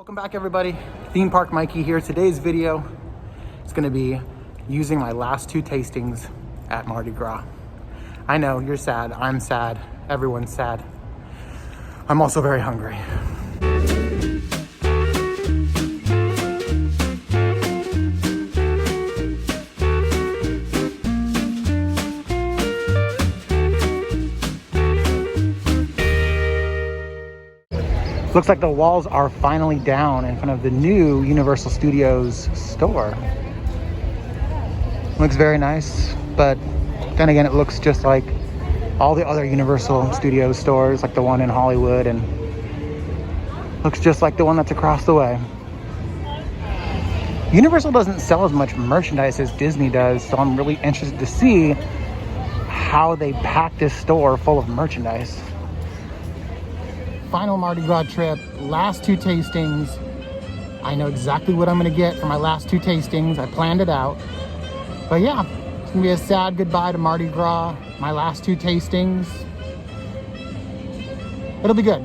Welcome back, everybody. Theme Park Mikey here. Today's video is going to be using my last two tastings at Madri Gras. I know, you're sad. I'm sad. Everyone's sad. I'm also very hungry. Looks like the walls are finally down in front of the new Universal Studios store. Looks very nice, but then again, it looks just like all the other Universal Studios stores, like the one in Hollywood, and looks just like the one that's across the way. Universal doesn't sell as much merchandise as Disney does, so I'm really interested to see how they pack this store full of merchandise. Final Mardi Gras trip, last two tastings. I know exactly what I'm gonna get for my last two tastings. I planned it out. But yeah, it's gonna be a sad goodbye to Mardi Gras, my last two tastings. It'll be good.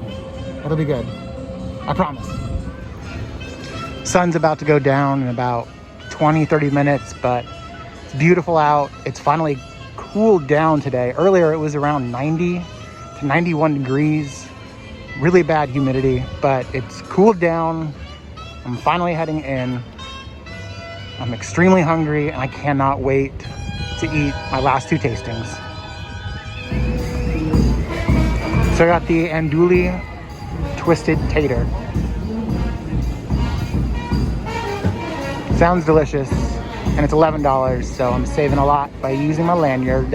It'll be good. I promise. Sun's about to go down in about 20-30 minutes, but it's beautiful out. It's finally cooled down today. Earlier it was around 90 to 91 degrees. Really bad humidity, but it's cooled down. I'm finally heading in. I'm extremely hungry and I cannot wait to eat my last two tastings. So I got the andouille twisted tater. Sounds delicious, and it's $11, so I'm saving a lot by using my lanyard.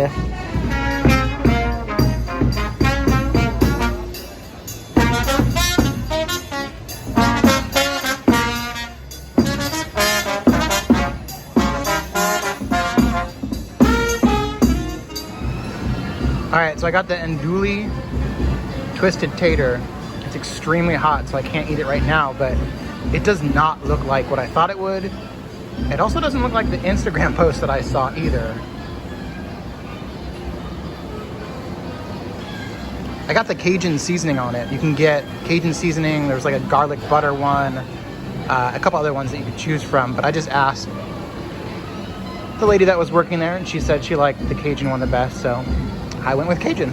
Alright, so I got the andouille twisted tater. It's extremely hot, so I can't eat it right now, but it does not look like what I thought it would. It also doesn't look like the Instagram post that I saw either. I got the Cajun seasoning on it. You can get Cajun seasoning, there's like a garlic butter one, a couple other ones that you could choose from, but I just asked the lady that was working there, and she said she liked the Cajun one the best, so I went with Cajun.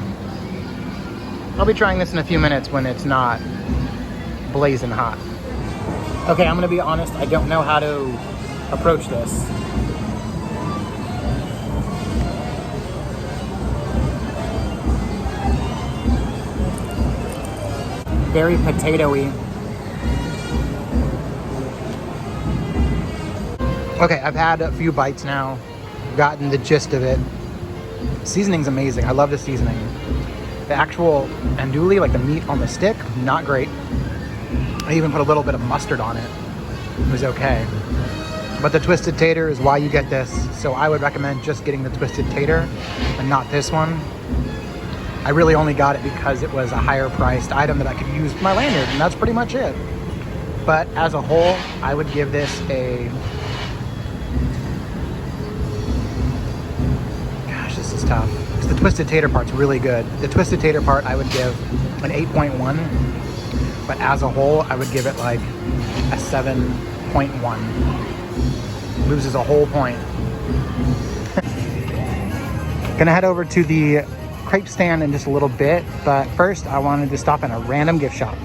I'll be trying this in a few minutes when it's not blazing hot. Okay, I'm gonna be honest, I don't know how to approach this. Very potatoey. Okay, I've had a few bites now, gotten the gist of it. Seasoning's amazing. I love the seasoning. The actual andouille, like the meat on the stick, not great. I even put a little bit of mustard on it. It was okay. But the twisted tater is why you get this. So I would recommend just getting the twisted tater and not this one. I really only got it because it was a higher priced item that I could use with my lanyard, and that's pretty much it. But as a whole, I would give this a... This is tough, because the twisted tater part's really good. The twisted tater part I would give an 8.1, but as a whole I would give it like a 7.1. Loses a whole point. Gonna head over to the crepe stand in just a little bit, but first I wanted to stop in a random gift shop.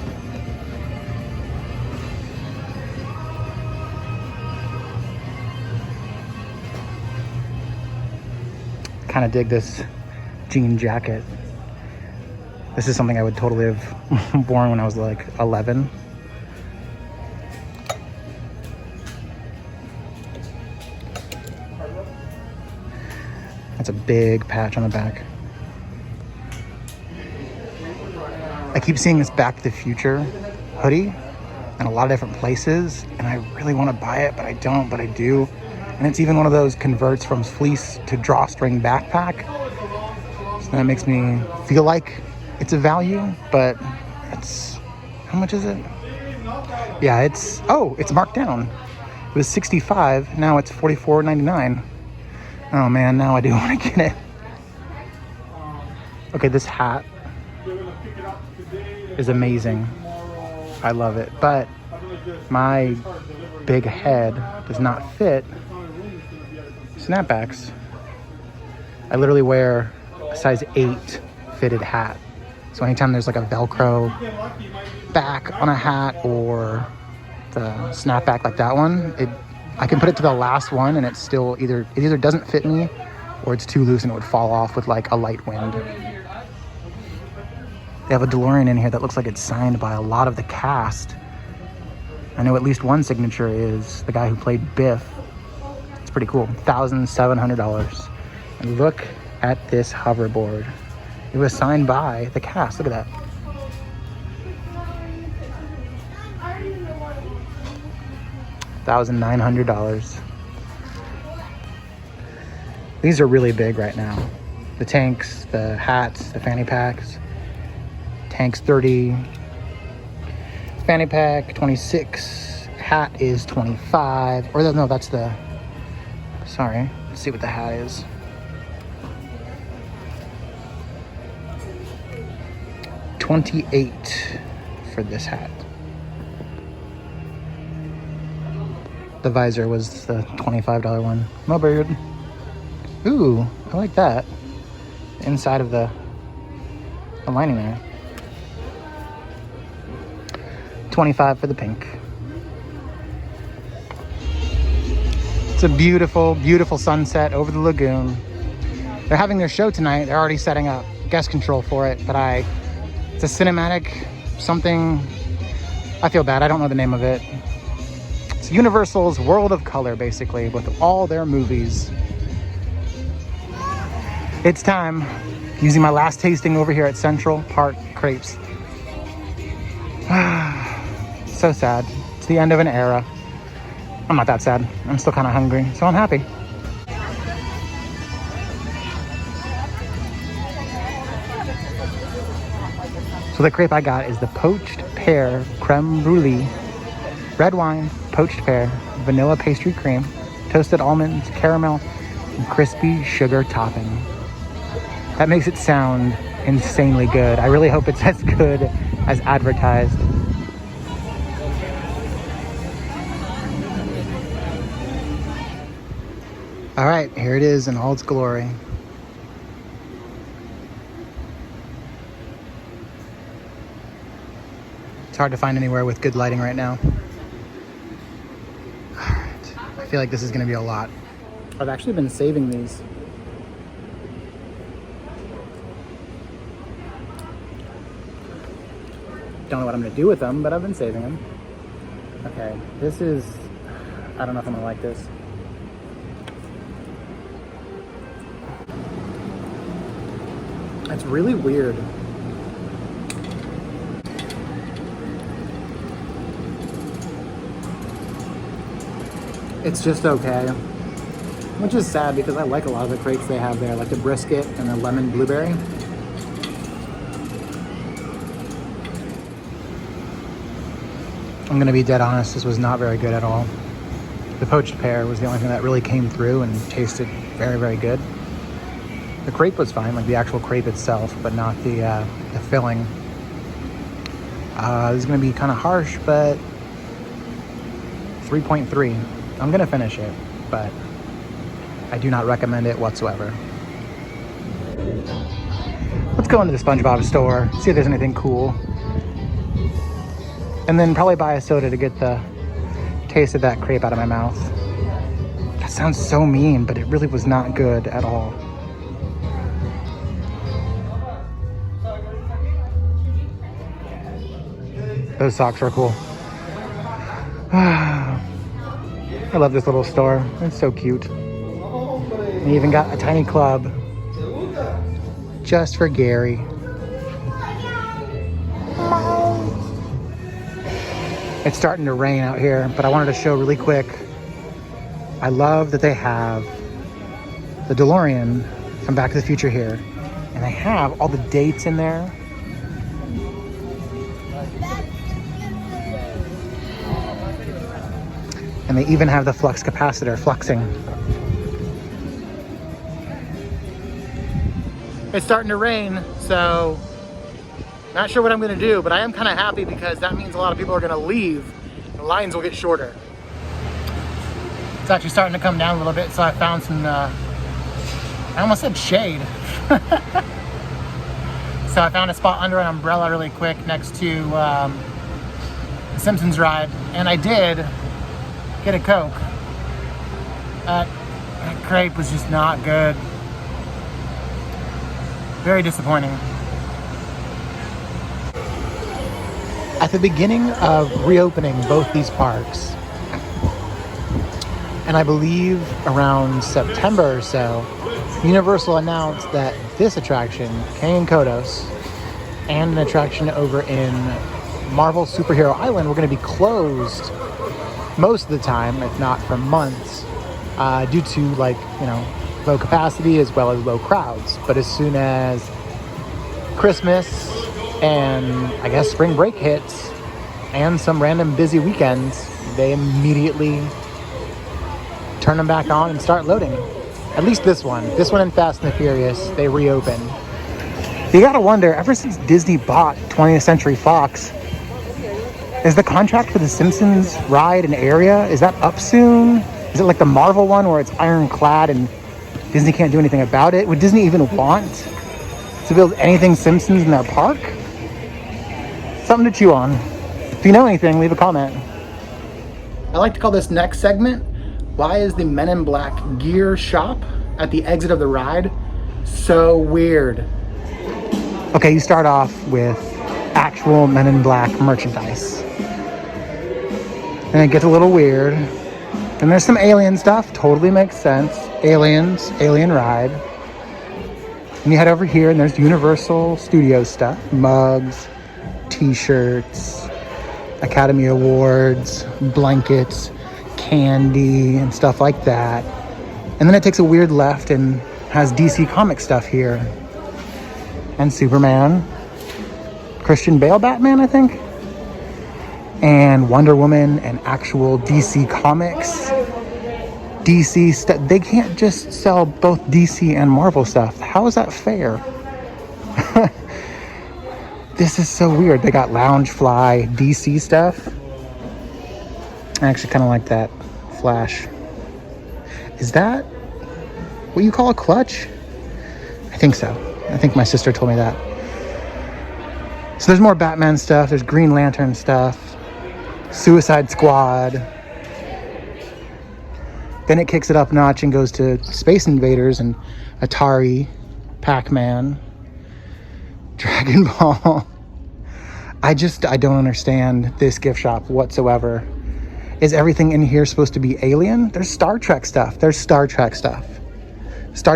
Kind of dig this jean jacket. This is something I would totally have worn when I was like 11. That's a big patch on the back. I keep seeing this Back to the Future hoodie in a lot of different places, and I really want to buy it, but I don't, but I do. And it's even one of those converts from fleece to drawstring backpack. So that makes me feel like it's a value, but it's, how much is it? Yeah, it's marked down. It was $65, now it's $44.99. Oh man, now I do want to get it. Okay, this hat is amazing. I love it, but my big head does not fit snapbacks. I literally wear a size 8 fitted hat. So anytime there's like a Velcro back on a hat or the snapback like that one, I can put it to the last one and it either doesn't fit me or it's too loose and it would fall off with like a light wind. They have a DeLorean in here that looks like it's signed by a lot of the cast. I know at least one signature is the guy who played Biff. It's pretty cool. $1,700. And look at this hoverboard. It was signed by the cast. Look at that. $1,900. These are really big right now. The tanks, the hats, the fanny packs. Tanks 30. Fanny pack 26. Hat is 25. Or no, that's the... Sorry. Let's see what the hat is. $28 for this hat. The visor was the $25 one. My beard. Ooh, I like that. The inside of the lining there. $25 for the pink. It's a beautiful, beautiful sunset over the lagoon. They're having their show tonight. They're already setting up guest control for it, but it's a cinematic something. I feel bad. I don't know the name of it. It's Universal's World of Color, basically, with all their movies. It's time. Using my last tasting over here at Central Park Crepes. So sad. It's the end of an era. I'm not that sad. I'm still kind of hungry, so I'm happy. So the crepe I got is the poached pear creme brulee, red wine, poached pear, vanilla pastry cream, toasted almonds, caramel, and crispy sugar topping. That makes it sound insanely good. I really hope it's as good as advertised. All right, here it is in all its glory. It's hard to find anywhere with good lighting right now. All right, I feel like this is gonna be a lot. I've actually been saving these. Don't know what I'm gonna do with them, but I've been saving them. Okay, this is, I don't know if I'm gonna like this. It's really weird. It's just okay. Which is sad because I like a lot of the crepes they have there, like the brisket and the lemon blueberry. I'm gonna be dead honest, this was not very good at all. The poached pear was the only thing that really came through and tasted very, very good. The crepe was fine, like the actual crepe itself, but not the filling. This is gonna be kind of harsh, but 3.3. I'm gonna finish it, but I do not recommend it whatsoever. Let's go into the SpongeBob store, see if there's anything cool. And then probably buy a soda to get the taste of that crepe out of my mouth. That sounds so mean, but it really was not good at all. Those socks are cool. I love this little store. It's so cute. They even got a tiny club just for Gary. It's starting to rain out here, but I wanted to show really quick. I love that they have the DeLorean from Back to the Future here. And they have all the dates in there. And they even have the flux capacitor fluxing. It's starting to rain, so not sure what I'm gonna do, but I am kind of happy because that means a lot of people are gonna leave. And the lines will get shorter. It's actually starting to come down a little bit, so I found some, I almost said shade. So I found a spot under an umbrella really quick next to the Simpsons ride, and I did get a Coke. That crepe was just not good. Very disappointing. At the beginning of reopening both these parks, and I believe around September or so, Universal announced that this attraction, Canyon Kodos, and an attraction over in Marvel Superhero Island were going to be closed most of the time, if not for months, due to low capacity as well as low crowds. But as soon as Christmas and I guess spring break hits and some random busy weekends, they immediately turn them back on and start loading. At least this one and Fast and the Furious, they reopened. You gotta wonder, ever since Disney bought 20th Century Fox, is the contract for the Simpsons ride and area, is that up soon? Is it like the Marvel one where it's ironclad and Disney can't do anything about it? Would Disney even want to build anything Simpsons in their park? Something to chew on. If you know anything, leave a comment. I like to call this next segment, why is the Men in Black gear shop at the exit of the ride so weird? Okay, you start off with actual Men in Black merchandise. And it gets a little weird. And there's some alien stuff, totally makes sense. Aliens, alien ride. And you head over here and there's Universal Studios stuff. Mugs, t-shirts, Academy Awards, blankets, candy, and stuff like that. And then it takes a weird left and has DC comic stuff here. And Superman. Christian Bale Batman, I think. And Wonder Woman and actual DC comics. DC stuff. They can't just sell both DC and Marvel stuff. How is that fair? This is so weird. They got Loungefly DC stuff. I actually kind of like that Flash. Is that what you call a clutch? I think so. I think my sister told me that. So there's more Batman stuff. There's Green Lantern stuff. Suicide Squad. Then it kicks it up a notch and goes to Space Invaders and Atari, Pac-Man, Dragon Ball. I don't understand this gift shop whatsoever. Is everything in here supposed to be alien? There's Star Trek stuff. Star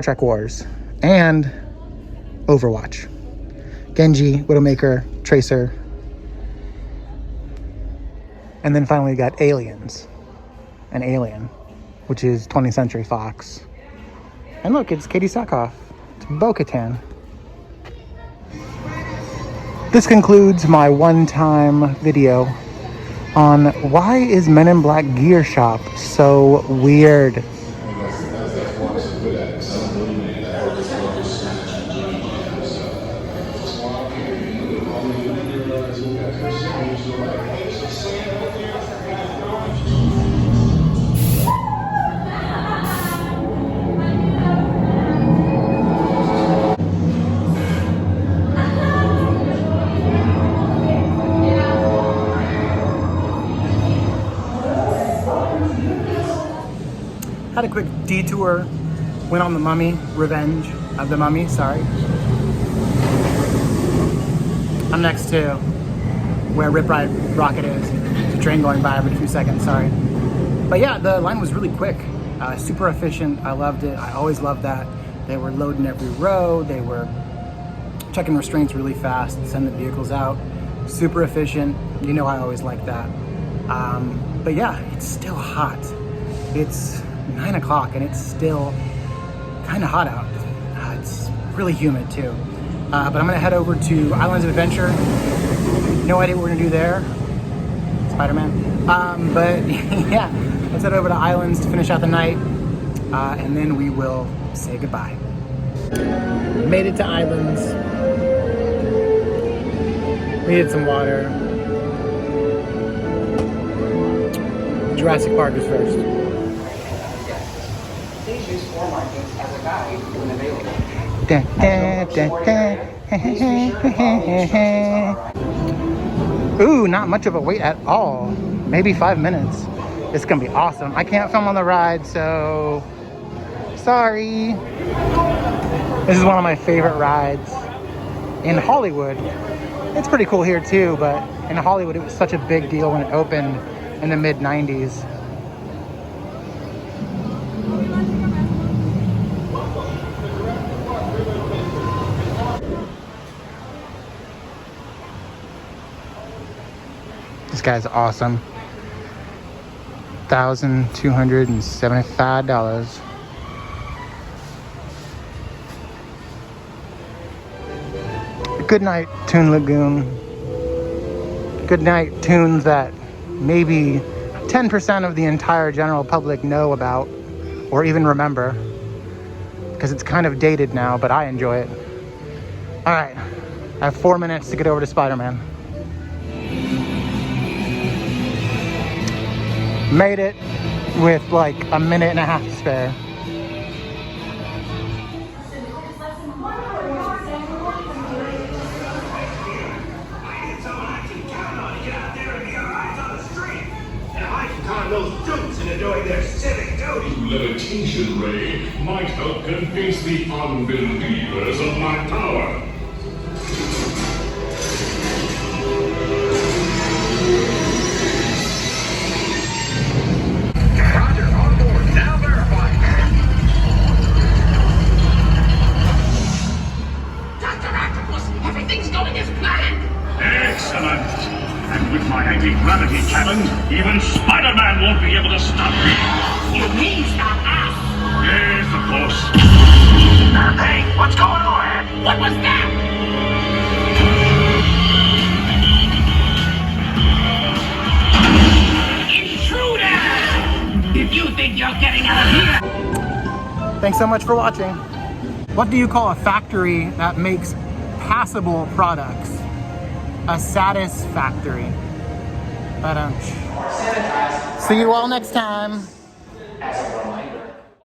Trek Wars. And Overwatch. Genji, Widowmaker, Tracer. And then finally we got Aliens. An Alien, which is 20th Century Fox. And look, it's Katie Sackhoff. It's Bo-Katan. This concludes my one-time video on why is Men in Black gear shop so weird. Had a quick detour, went on the Mummy, Revenge of the Mummy, sorry. I'm next to where Rip Ride Rocket is. There's a train going by every few seconds, sorry. But yeah, the line was really quick, super efficient. I loved it. I always loved that. They were loading every row. They were checking restraints really fast, sending the vehicles out. Super efficient. You know I always like that. But yeah, it's still hot. It's 9 o'clock and it's still kind of hot out. It's really humid too. But I'm gonna head over to Islands of Adventure. No idea what we're gonna do there. Spider-Man. But yeah, let's head over to Islands to finish out the night. And then we will say goodbye. Made it to Islands. Needed some water. Jurassic Park is first. Please use 4 markings as a guide when available. Da, da, da, da. Ooh, not much of a wait at all. Maybe 5 minutes. It's gonna be awesome. I can't film on the ride, so sorry. This is one of my favorite rides in Hollywood. It's pretty cool here too, but in Hollywood it was such a big deal when it opened in the mid-90s. This guy's awesome. $1,275. Good night, Toon Lagoon. Good night, tunes that maybe 10% of the entire general public know about or even remember, because it's kind of dated now, but I enjoy it. All right, I have 4 minutes to get over to Spider-Man. Made it with like a minute and a half to spare. Those dupes into doing their civic duty. Levitation ray might help convince the unbelievers of my power. Roger, on board. Now verified. Dr. Octopus, everything's going as planned. Excellent. And with my anti-gravity cannon, even Spider-Man won't be able to stop me. You mean stop us? Yes, of course. Hey, what's going on? What was that? Intruder! If you think you're getting out of here... Thanks so much for watching. What do you call a factory that makes passable products? A satisfactory. But see you all next time. As a reminder.